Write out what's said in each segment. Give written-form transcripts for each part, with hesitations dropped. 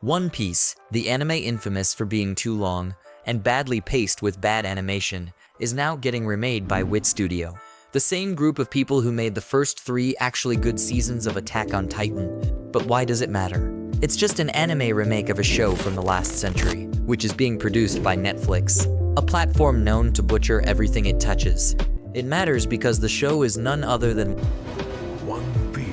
One Piece, the anime infamous for being too long and badly paced with bad animation, is now getting remade by Wit Studio. The same group of people who made the first 3 actually good seasons of Attack on Titan. But why does it matter? It's just an anime remake of a show from the last century, which is being produced by Netflix, a platform known to butcher everything it touches. It matters because the show is none other than One Piece.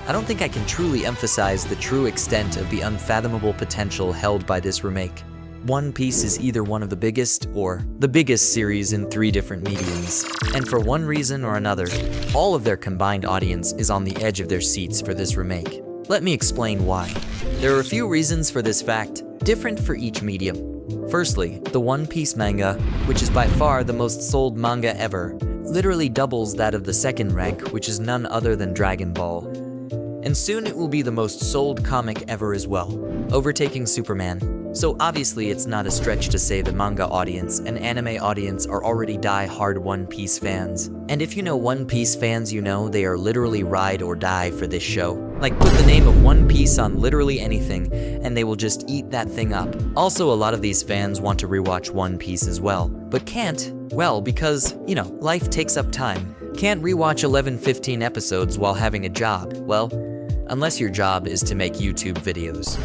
I don't think I can truly emphasize the true extent of the unfathomable potential held by this remake. One Piece is either one of the biggest or the biggest series in 3 different mediums. And for one reason or another, all of their combined audience is on the edge of their seats for this remake. Let me explain why. There are a few reasons for this fact, different for each medium. Firstly, the One Piece manga, which is by far the most sold manga ever, literally doubles that of the second rank, which is none other than Dragon Ball. And soon it will be the most sold comic ever as well, overtaking Superman. So obviously it's not a stretch to say the manga audience and anime audience are already die-hard One Piece fans. And if you know One Piece fans, you know they are literally ride or die for this show. Like, put the name of One Piece on literally anything and they will just eat that thing up. Also, a lot of these fans want to rewatch One Piece as well, but can't, well, because, life takes up time. Can't rewatch 11-15 episodes while having a job, well, unless your job is to make YouTube videos.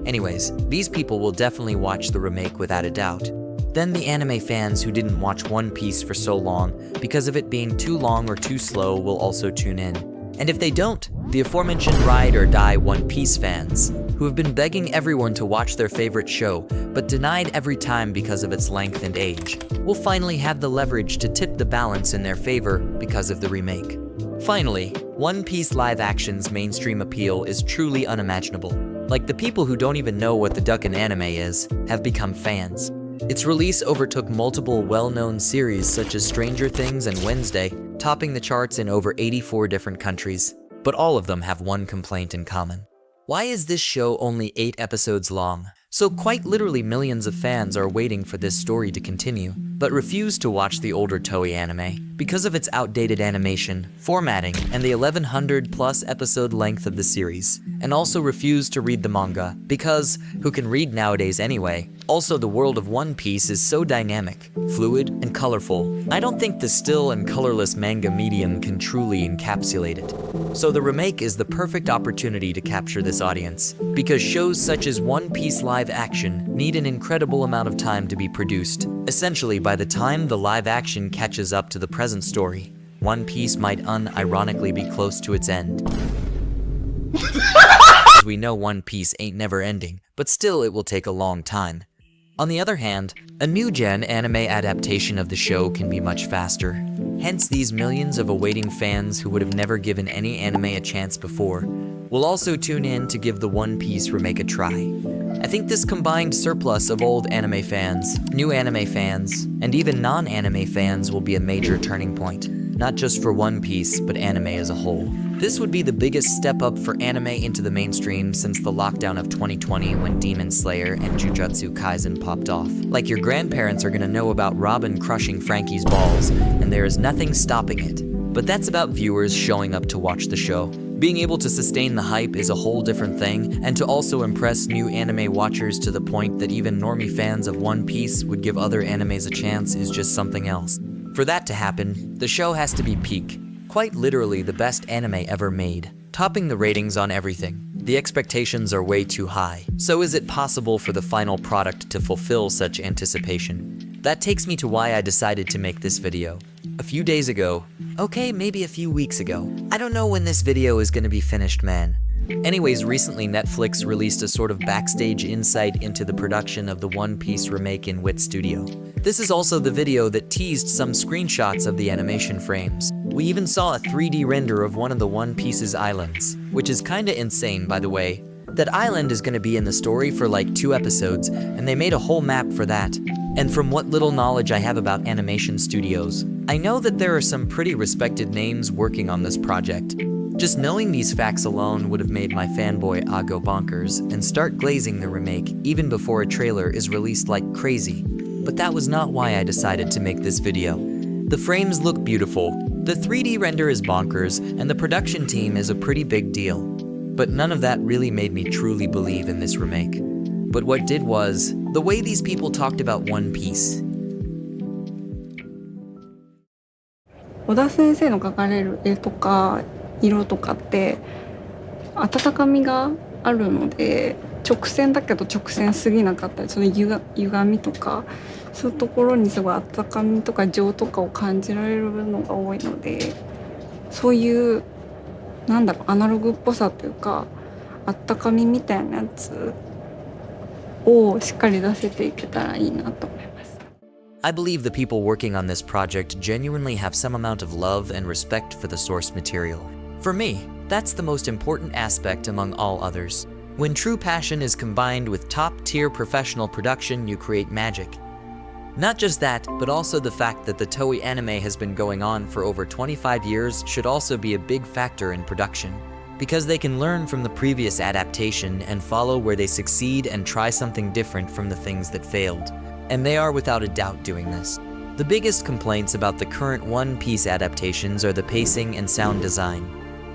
Anyways, these people will definitely watch the remake without a doubt. Then the anime fans who didn't watch One Piece for so long because of it being too long or too slow will also tune in. And if they don't, the aforementioned ride or die One Piece fans, who have been begging everyone to watch their favorite show, but denied every time because of its length and age, will finally have the leverage to tip the balance in their favor because of the remake. Finally, One Piece live action's mainstream appeal is truly unimaginable. Like, the people who don't even know what the duck in anime is have become fans. Its release overtook multiple well-known series such as Stranger Things and Wednesday, topping the charts in over 84 different countries. But all of them have one complaint in common. Why is this show only 8 episodes long? So quite literally millions of fans are waiting for this story to continue, but refuse to watch the older Toei anime because of its outdated animation, formatting, and the 1100+ episode length of the series, and also refuse to read the manga because who can read nowadays anyway? Also, the world of One Piece is so dynamic, fluid, and colorful. I don't think the still and colorless manga medium can truly encapsulate it. So the remake is the perfect opportunity to capture this audience, because shows such as One Piece live action need an incredible amount of time to be produced. Essentially, by the time the live action catches up to the present story, One Piece might unironically be close to its end. As we know, One Piece ain't never ending, but still it will take a long time. On the other hand, a new-gen anime adaptation of the show can be much faster. Hence, these millions of awaiting fans who would have never given any anime a chance before will also tune in to give the One Piece remake a try. I think this combined surplus of old anime fans, new anime fans, and even non-anime fans will be a major turning point, not just for One Piece, but anime as a whole. This would be the biggest step up for anime into the mainstream since the lockdown of 2020 when Demon Slayer and Jujutsu Kaisen popped off. Like, your grandparents are gonna know about Robin crushing Frankie's balls, and there is nothing stopping it. But that's about viewers showing up to watch the show. Being able to sustain the hype is a whole different thing, and to also impress new anime watchers to the point that even normie fans of One Piece would give other animes a chance is just something else. For that to happen, the show has to be peak. Quite literally the best anime ever made, topping the ratings on everything. The expectations are way too high. So is it possible for the final product to fulfill such anticipation? That takes me to why I decided to make this video. A few days ago, okay, maybe a few weeks ago. I don't know when this video is gonna be finished, man. Anyways, recently Netflix released a sort of backstage insight into the production of the One Piece remake in Wit Studio. This is also the video that teased some screenshots of the animation frames. We even saw a 3D render of one of the One Piece's islands, which is kinda insane, by the way. That island is gonna be in the story for like 2 episodes, and they made a whole map for that. And from what little knowledge I have about animation studios, I know that there are some pretty respected names working on this project. Just knowing these facts alone would have made my fanboy go bonkers and start glazing the remake even before a trailer is released like crazy. But that was not why I decided to make this video. The frames look beautiful, The 3D render is bonkers, and the production team is a pretty big deal. But none of that really made me truly believe in this remake. But what did was, the way these people talked about One Piece. 小田先生の描かれる絵とか色とかって温かみがあるので、直線だけど直線すぎなかったり、その歪みとかそういうところにすごい温かみとか情とかを感じられるのが多いので、そういうアナログっぽさというか温かみみたいなやつをしっかり出せていけたらいいなと思います。I believe the people working on this project genuinely have some amount of love and respect for the source material. For me, that's the most important aspect among all others. When true passion is combined with top-tier professional production, you create magic. Not just that, but also the fact that the Toei anime has been going on for over 25 years should also be a big factor in production, because they can learn from the previous adaptation and follow where they succeed and try something different from the things that failed. And they are without a doubt doing this. The biggest complaints about the current One Piece adaptations are the pacing and sound design.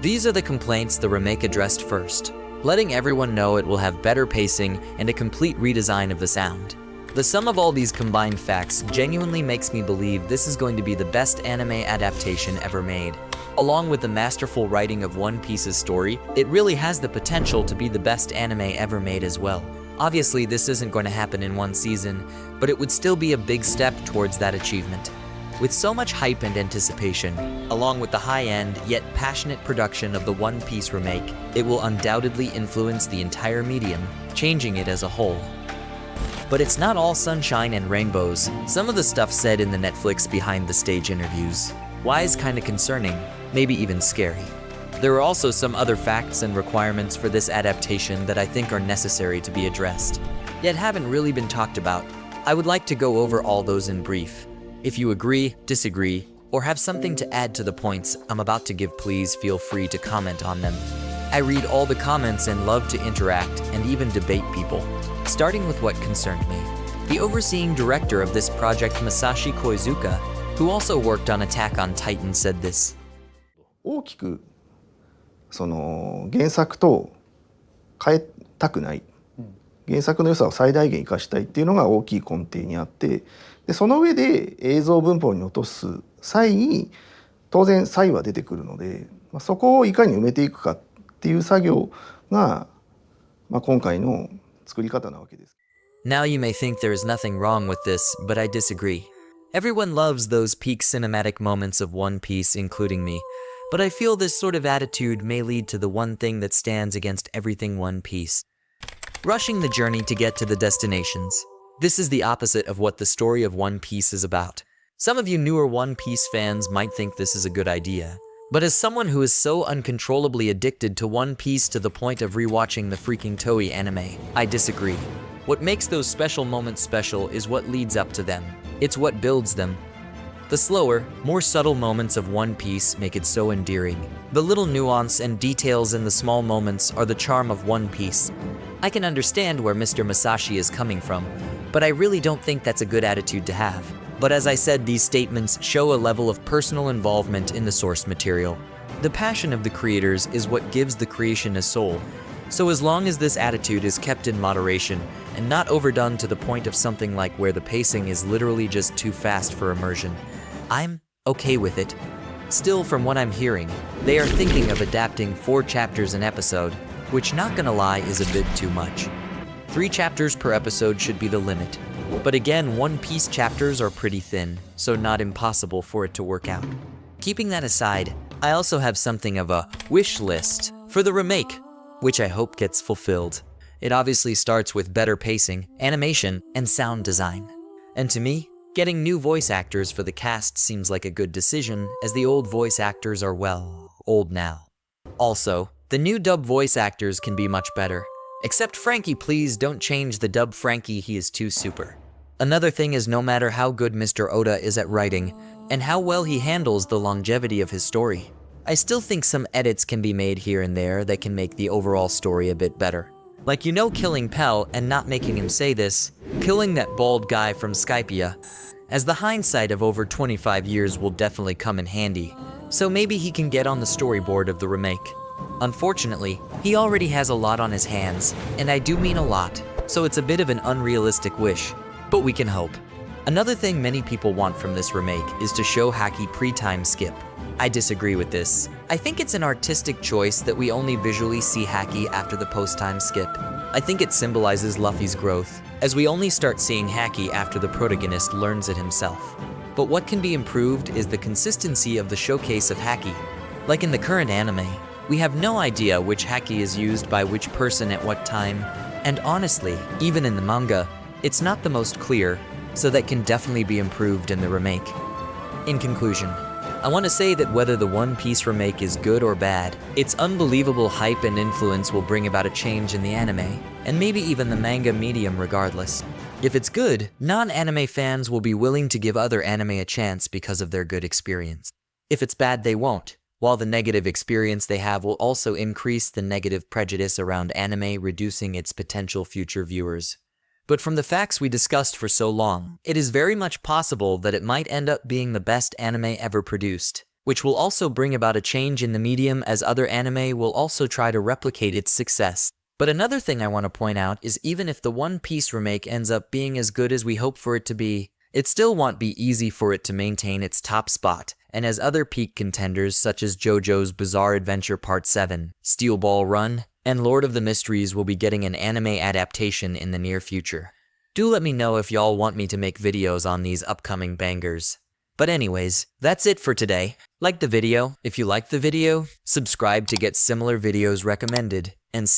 These are the complaints the remake addressed first, letting everyone know it will have better pacing and a complete redesign of the sound. The sum of all these combined facts genuinely makes me believe this is going to be the best anime adaptation ever made. Along with the masterful writing of One Piece's story, it really has the potential to be the best anime ever made as well. Obviously, this isn't going to happen in one season, but it would still be a big step towards that achievement. With so much hype and anticipation, along with the high-end yet passionate production of the One Piece remake, it will undoubtedly influence the entire medium, changing it as a whole. But it's not all sunshine and rainbows. Some of the stuff said in the Netflix behind-the-stage interviews is kinda concerning, maybe even scary. There are also some other facts and requirements for this adaptation that I think are necessary to be addressed, yet haven't really been talked about. I would like to go over all those in brief. If you agree, disagree, or have something to add to the points I'm about to give, please feel free to comment on them. I read all the comments and love to interact and even debate people. Starting with what concerned me. The overseeing director of this project, Masashi Koizuka, who also worked on Attack on Titan, said this. 大きくその原作と変えたくない、原作の良さを最大限生かしたいっていうのが大きい根底にあって、でその上で映像文法に落とす際に当然差異は出てくるので、そこをいかに埋めていくかっていう作業が、今回の作り方なわけです。 Now you may think there is nothing wrong with this, but I disagree. Everyone loves those peak cinematic moments of One Piece, including me. But I feel this sort of attitude may lead to the one thing that stands against everything One Piece. Rushing the journey to get to the destinations. This is the opposite of what the story of One Piece is about. Some of you newer One Piece fans might think this is a good idea. But as someone who is so uncontrollably addicted to One Piece to the point of rewatching the freaking Toei anime, I disagree. What makes those special moments special is what leads up to them. It's what builds them. The slower, more subtle moments of One Piece make it so endearing. The little nuance and details in the small moments are the charm of One Piece. I can understand where Mr. Masashi is coming from, but I really don't think that's a good attitude to have. But as I said, these statements show a level of personal involvement in the source material. The passion of the creators is what gives the creation a soul. So as long as this attitude is kept in moderation and not overdone to the point of something like where the pacing is literally just too fast for immersion, I'm okay with it. Still, from what I'm hearing, they are thinking of adapting 4 chapters an episode, which, not gonna lie, is a bit too much. 3 chapters per episode should be the limit. But again, One Piece chapters are pretty thin, so not impossible for it to work out. Keeping that aside, I also have something of a wish list for the remake, which I hope gets fulfilled. It obviously starts with better pacing, animation, and sound design. And to me, getting new voice actors for the cast seems like a good decision, as the old voice actors are, well, old now. Also, the new dub voice actors can be much better. Except Frankie, please don't change the dub Frankie, he is too super. Another thing is, no matter how good Mr. Oda is at writing, and how well he handles the longevity of his story, I still think some edits can be made here and there that can make the overall story a bit better. Like, killing Pell and not making him say this, killing that bald guy from Skypia, as the hindsight of over 25 years will definitely come in handy, so maybe he can get on the storyboard of the remake. Unfortunately, he already has a lot on his hands, and I do mean a lot, so it's a bit of an unrealistic wish, but we can hope. Another thing many people want from this remake is to show Haki pre-time skip. I disagree with this. I think it's an artistic choice that we only visually see Haki after the post-time skip. I think it symbolizes Luffy's growth, as we only start seeing Haki after the protagonist learns it himself. But what can be improved is the consistency of the showcase of Haki. Like in the current anime, we have no idea which Haki is used by which person at what time, and honestly, even in the manga, it's not the most clear, so that can definitely be improved in the remake. In conclusion, I want to say that whether the One Piece remake is good or bad, its unbelievable hype and influence will bring about a change in the anime, and maybe even the manga medium regardless. If it's good, non-anime fans will be willing to give other anime a chance because of their good experience. If it's bad, they won't, while the negative experience they have will also increase the negative prejudice around anime, reducing its potential future viewers. But from the facts we discussed for so long, it is very much possible that it might end up being the best anime ever produced, which will also bring about a change in the medium as other anime will also try to replicate its success. But another thing I want to point out is even if the One Piece remake ends up being as good as we hope for it to be, it still won't be easy for it to maintain its top spot, and as other peak contenders such as JoJo's Bizarre Adventure Part 7, Steel Ball Run, and Lord of the Mysteries will be getting an anime adaptation in the near future. Do let me know if y'all want me to make videos on these upcoming bangers. But anyways, that's it for today. Like the video if you liked the video, subscribe to get similar videos recommended.